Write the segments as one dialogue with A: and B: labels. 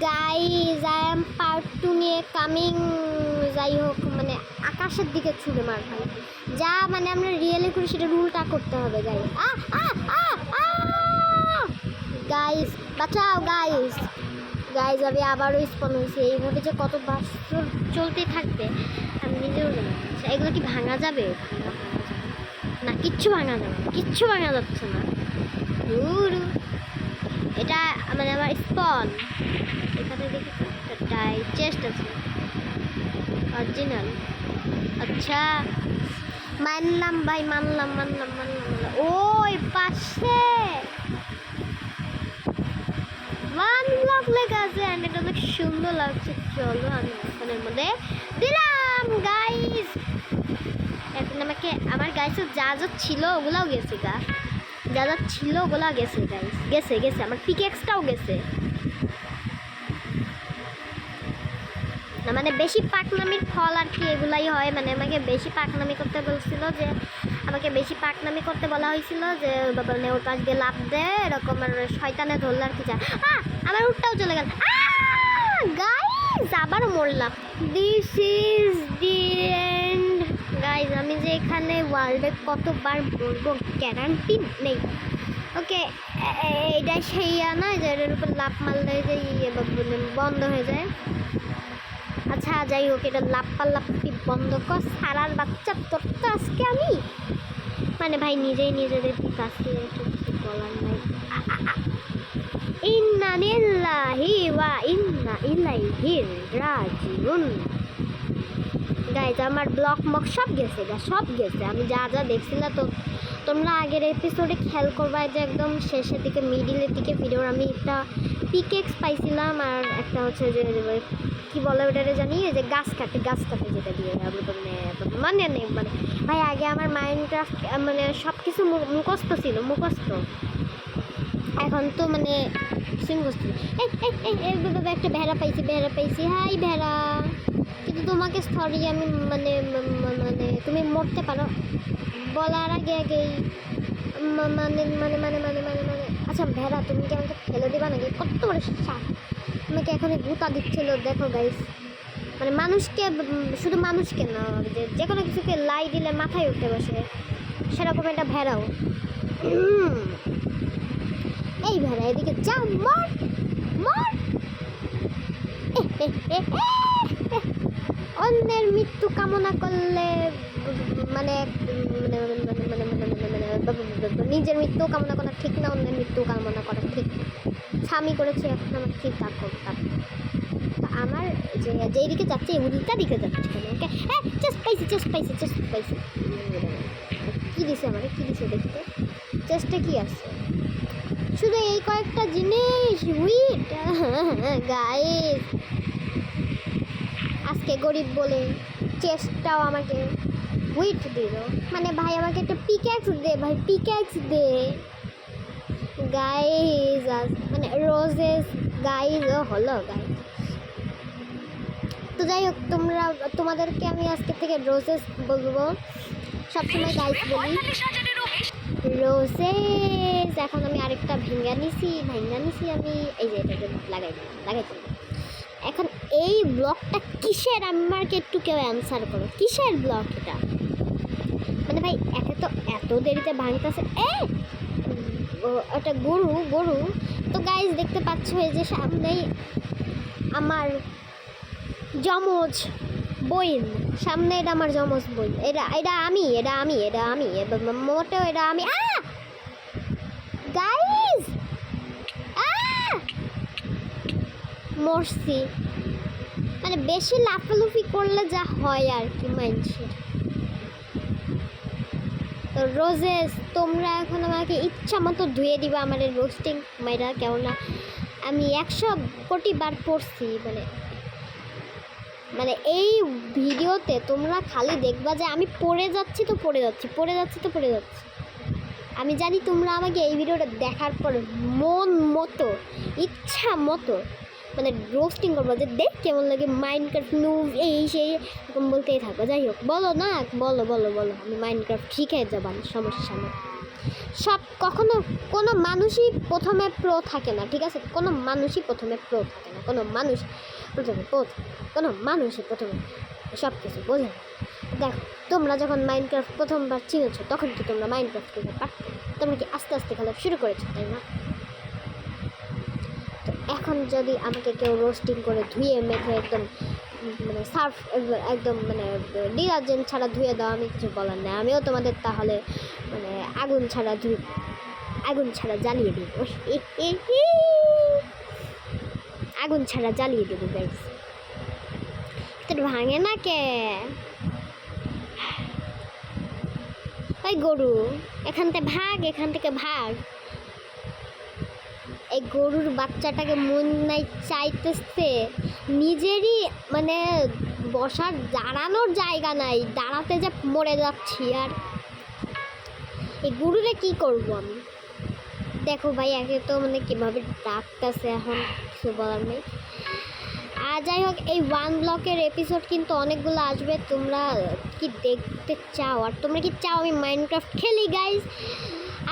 A: Guys I am part 2 নিয়ে coming. যাই হোক মানে আকাশের দিকে ছুড়ে মার ভাই, যা মানে আমরা রিয়েলি করি সেটা উল্টা করতে হবে গাইজ। গাইজ বাঁচাও গাইজ। গাইজ আমি আবারও স্পন হয়েছি। এইভাবে যে কত বছর চলতে থাকবে আমি নিজেও জানি। এগুলো কি ভাঙা যাবে? না, কিচ্ছু ভাঙা যাবে না, কিচ্ছু ভাঙা যাচ্ছে না। এটা মানে আমার স্পন। এখানে দেখি টাই চেস্ট আছে অরিজিনাল। আচ্ছা মানলাম ভাই, মানলাম। ওই পাশে 1 ব্লক লেখা আছে, এটা অনেক সুন্দর লাগছে। চলো আমি ফোনের মধ্যে দিলাম গাইস। এখন আমাকে আমার গাইসে যা যা ছিল ওগুলাও গেছে গা, যা যা ছিল ওগুলা গেছে গাইস, গেছে। আমার পিকেক্সটাও গেছে। না মানে বেশি পাকনামির ফল আর কি এগুলাই হয়। মানে আমাকে বেশি পাকনামি করতে বলছিল, যে আমাকে বেশি পাকনামি করতে বলা হয়েছিল যে বাবা ওর পাশ দিয়ে লাভ দে, এরকম আর শয়তানে ধরল আর কি। যা আমার উঠটাও চলে গেল। গাইজ আবারও মরলাম। This is the end guys. আমি যে এখানে ওয়ার্ল্ডে কতবার বলবো গ্যারান্টি নেই। ওকে এইটাই সেই না যে এর উপর লাভ মারলে যে বন্ধ হয়ে যায়। আচ্ছা যাই হোক, এটা লাপ্পি বন্ধ কর সারার বাচ্চা। তোর তো আজকে আমি মানে ভাই নিজেই নিজেদের কাছে কিছু বলার নাই। ইন্না লিল্লাহি ওয়া ইন্না ইলাইহি রাজিউন। গাইজ আমার ব্লক মক সব গেছে সব গেছে। আমি যা যা দেখছি না, তো তোমরা আগের এপিসোডে খেয়াল করবা যে একদম শেষের দিকে মিডিলের দিকে ভিডিওর আমি একটা পিকেক্স পাইছিলাম, আর একটা হচ্ছে যে কী বলে ওটারে জানি, যে গাছ কাটে যেটা দিয়ে মানে নেই। মানে ভাই আগে আমার মাইন্ডক্রাফট মানে সব কিছু মুখস্থ ছিল, এখন তো মানে মুখস্থ। একটা ভেড়া পাইছি। হাই ভেড়া, কিন্তু তোমাকে সরি আমি মানে তুমি মরতে পারো বলার আগেই মানে আচ্ছা ভেড়া তুমি কি আমাকে ফেলে দিবা নাকি? কত বড় সাপ আমাকে এখন গুতা দিচ্ছিল। দেখো গাইস, মানে মানুষকে শুধু মানুষকে না, যে কোনো কিছুকে লাই দিলে মাথায় উঠতে বসে, সেরকম একটা ভেড়াও। এই ভেড়া এদিকে যা, মর। অন্যের মৃত্যু কামনা করলে মানে নিজের মৃত্যু কামনা করা ঠিক না, অন্যের মৃত্যু কামনা করা ঠিক। স্বামী করেছে, এখন আমার চিন্তা করতাম। তো আমার যেই দিকে যাচ্ছে উল্টা দিকে যাচ্ছে কেন? ওকে হ্যাঁ চেস্ট পাইছি। কী দিছে আমাকে, কী দিছে দেখতে? চেস্টে কি আছে? শুধু এই কয়েকটা জিনিস। উইট গাইস, আজকে গরিব বলে চেস্টটাও আমাকে উইট দিল। মানে ভাই আমাকে একটা পিক্যাক্স দে ভাই, পিক্যাক্স দে গাইস। মানে রোজেস গাইস হলো গাইস। তো যাই হোক, তোমাদেরকে আমি আজকে থেকে রোজেস বলবো, সবসময় গাইস বলি রোজেস। এখন আমি আরেকটা ভাঙ্গা নিছি আমি, এই যে এটাকে লাগাইছি। এখন এই ব্লকটা কিসের, আমাকে একটু কেউ অ্যান্সার করো, কিসের ব্লক এটা? মানে ভাই একে তো এত দেরিতে ভাঙতেছে। একটা গরু। তো গাইজ দেখতে পাচ্ছ এই যে সামনেই আমার যমজ বইন, সামনে এটা আমার যমজ বই। এটা আমি মোটেও এটা আমি। গাইজ মরছি। মানে বেশি লাফালুফি করলে যা হয় আর কি মানুষের। তো রোজেস তোমরা এখন আমাকে ইচ্ছা মতো ধুয়ে দিবা আমার রোস্টিং মাইরা, কেননা আমি 100 কোটি বার পড়ছি। মানে এই ভিডিওতে তোমরা খালি দেখবা যে আমি পড়ে যাচ্ছি। আমি জানি তোমরা আমাকে এই ভিডিওটা দেখার পর মন মতো ইচ্ছা মতো মানে রোস্টিং করবো, যে দেখ কেমন লাগে মাইনক্রাফট নুব এই সেই এরকম বলতেই থাকবো। যাই হোক বলো না, বলো আমি মাইনক্রাফট শিখে যাবো, সমস্যা নেই। সব কখনো কোনো মানুষই প্রথমে প্রো থাকে না, ঠিক আছে? কোনো মানুষই প্রথমে প্রো থাকে না, কোনো মানুষ প্রথমে প্রো থাকে, কোনো মানুষই প্রথমে সব কিছু বোঝে না। দেখো, তোমরা যখন মাইনক্রাফট প্রথমবার চিনেছো তখন কি তোমরা মাইনক্রাফট খেলতে পারতো? তোমরা কি আস্তে আস্তে খেলা শুরু করেছো, তাই না? তো এখন যদি আমাকে কেউ রোস্টিং করে ধুয়ে মেখে একদম মানে সার্ফ একদম মানে ডিটারজেন্ট ছাড়া ধুয়ে দাও, আমি কিছু বলার নেই। আমিও তোমাদের তাহলে মানে আগুন ছাড়া জ্বালিয়ে দেবো, আগুন ছাড়া জ্বালিয়ে দেবো গাইস। তোর ভাঙে না কে? ওই গরু, এখান থেকে ভাগ। এই গরুর বাচ্চাটাকে মন নাই চাইতেছে, নিজেরই মানে বসার দাঁড়ানোর জায়গা নাই, দাঁড়াতে যে মরে যাচ্ছি। আর এই গরুরে কি করবো আমি? দেখো ভাই, একে তো মানে কীভাবে ডাকতেছে, এখন কিছু বলার নেই। আর যাই হোক, এই 1 ব্লকের এপিসোড কিন্তু অনেকগুলো আসবে। তোমরা কি দেখতে চাও? আর তোমরা কি চাও আমি মাইনক্রাফট খেলি গাইজ?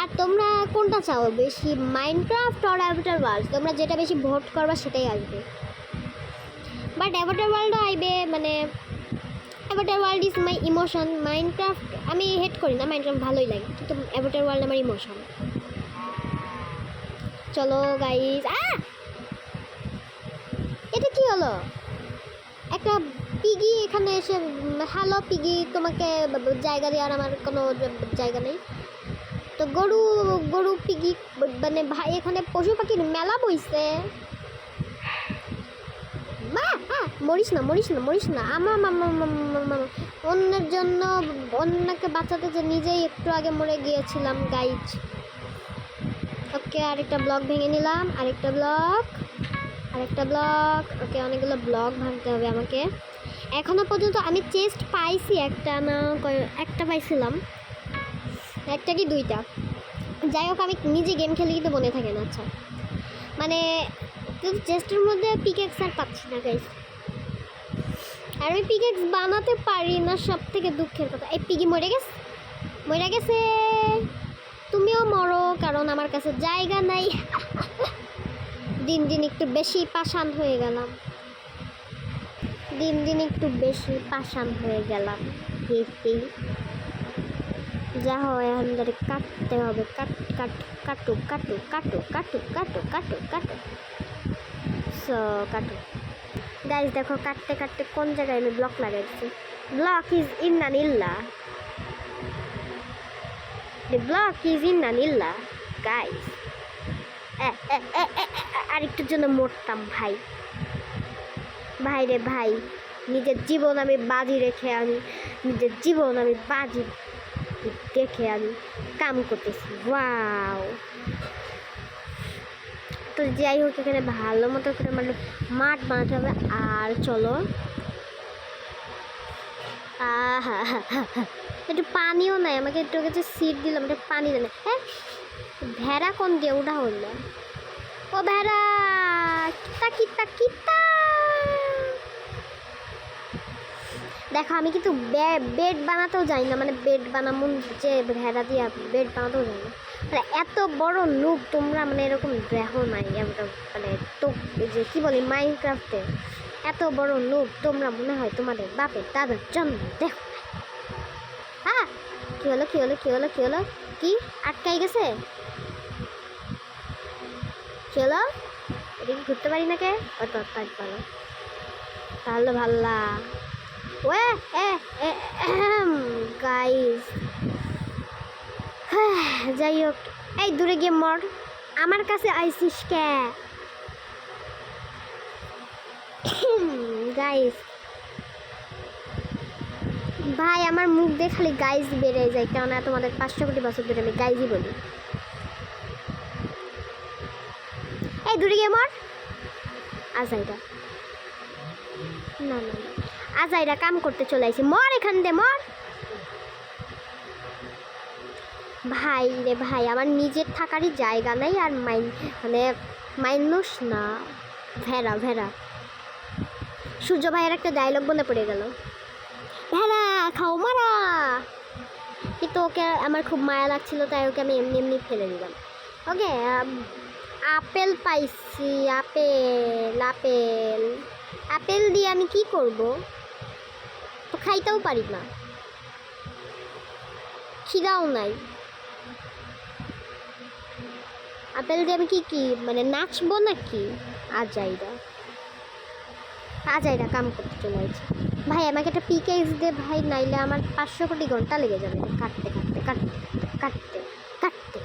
A: আর তোমরা কোনটা চাও বেশি, মাইনক্রাফট আর অ্যাভাটার ওয়ার্ল্ড? তোমরা যেটা বেশি ভোট করবা সেটাই আসবে। বাট অ্যাভাটার ওয়ার্ল্ডও আইবে, মানে Avatar world is my emotion. Minecraft আমি হেট করি না, মাইনক্রাফট ভালোই লাগে, কিন্তু অ্যাভাটার ওয়ার্ল্ড আমার ইমোশন। চলো গাইজ। এটা কি হলো? একটা পিগি এখানে এসে, হ্যালো পিগি, তোমাকে জায়গা দেওয়ার আমার কোনো জায়গা নেই। তো গরু পিগি মানে ভাই, এখানে পশু পাখির মেলা বইছে। মরিস না। আমার অন্যের জন্য অন্যকে বাঁচাতে যে নিজেই একটু আগে মরে গিয়েছিলাম গাইজ। ওকে, আরেকটা ব্লক ভেঙে নিলাম, আরেকটা ব্লক। ওকে, অনেকগুলো ব্লক ভাঙতে হবে আমাকে। এখনো পর্যন্ত আমি চেস্ট পাইছি একটা পাইছিলাম, একটা কি দুইটা। যাই হোক, আমি নিজে গেম খেলে কিন্তু মনে থাকে না। আচ্ছা, মানে কিন্তু চেস্টের মধ্যে পিকেক্স আর পাচ্ছি না গাইস। আর আমি পিকেক্স বানাতে পারি না, সব থেকে দুঃখের কথা। এই পিগি মরে গেছে। তুমিও মরো, কারণ আমার কাছে জায়গা নাই। দিন দিন একটু বেশি পাষাণ হয়ে গেলাম। যা হয় এখন ধরে কাটতে হবে। কাটু। সো কাটু গাইজ। দেখো, কাটতে কোন জায়গায় আমি ব্লক লাগাইছি। ব্লক ইজ ইন্নানিল্লা, গাইজ। আরেকটুর জন্য মরতাম ভাই রে ভাই। নিজের জীবন আমি বাজি রেখে আমি কাম করতেছি। ওয়াও। তো যাই হোক, এখানে ভালো মতো করে মানে মাঠ বানাতে হবে। আর চলো, একটু পানিও নাই, আমাকে একটু কাছে সিট দিলাম, একটু পানি দেন। হ্যাঁ, ভেড়া কোন দিয়ে উঠা হইলো? ও ভেড়া, কিতা। দেখো, আমি কিন্তু বেড বানাতেও যাই না, মানে বেড বানাবো যে ভেড়া দিয়ে বেড বানাতেও যাই না। মানে এত বড় নুব তোমরা, মানে এরকম দেখো নাই। মানে তো যে কি বলি, মাইনক্রাফটে এত বড় নুব তোমরা মনে হয় তোমাদের বাপের দাদার জন্ম দেখো। কি হলো? কি আটকাই গেছে? কি হলো? এটা কি ঘুরতে পারি না কে? অত ভালো, তাহলে ভাল্লা। গাইস, যাই হোক, এই দূরে গিয়ে মর। আমার কাছে আইসিস কে? গাইস ভাই, আমার মুখ দিয়ে খালি গাইজ বেড়ে যায়, কেননা তোমাদের 500 কোটি বছর ধরে আমি গাইজই বলি। এই দূরে গিয়ে মর। আজাইরা কাম করতে চলে আইছি। মর এখান দিয়ে, মর। ভাই রে ভাই, আমার নিজের থাকারই জায়গা নাই। আর মানে মাইনুস না, ভেড়া। সূর্য ভাইয়ের একটা ডায়লগ বলে পড়ে গেল, ভেড়া খাও মারা। কিন্তু ওকে আমার খুব মায়া লাগছিল, তাই ওকে আমি এমনি এমনি ফেলে দিলাম। ওকে, আপেল পাইছি, আপেল আপেল আপেল দিয়ে আমি কি করব? তো খাইতেও পারি না, খিদাও নাই। আপেল দিয়ে আমি কি মানে নাচবো নাকি? আজাইরা আজাইরা কাম করতে চলে যাচ্ছে। ভাই আমাকে একটা পিকেক্স দে ভাই, নাইলে আমার 500 কোটি ঘন্টা লেগে যাবে কাটতে কাটতে কাটতে কাটতে কাটতে কাটতে।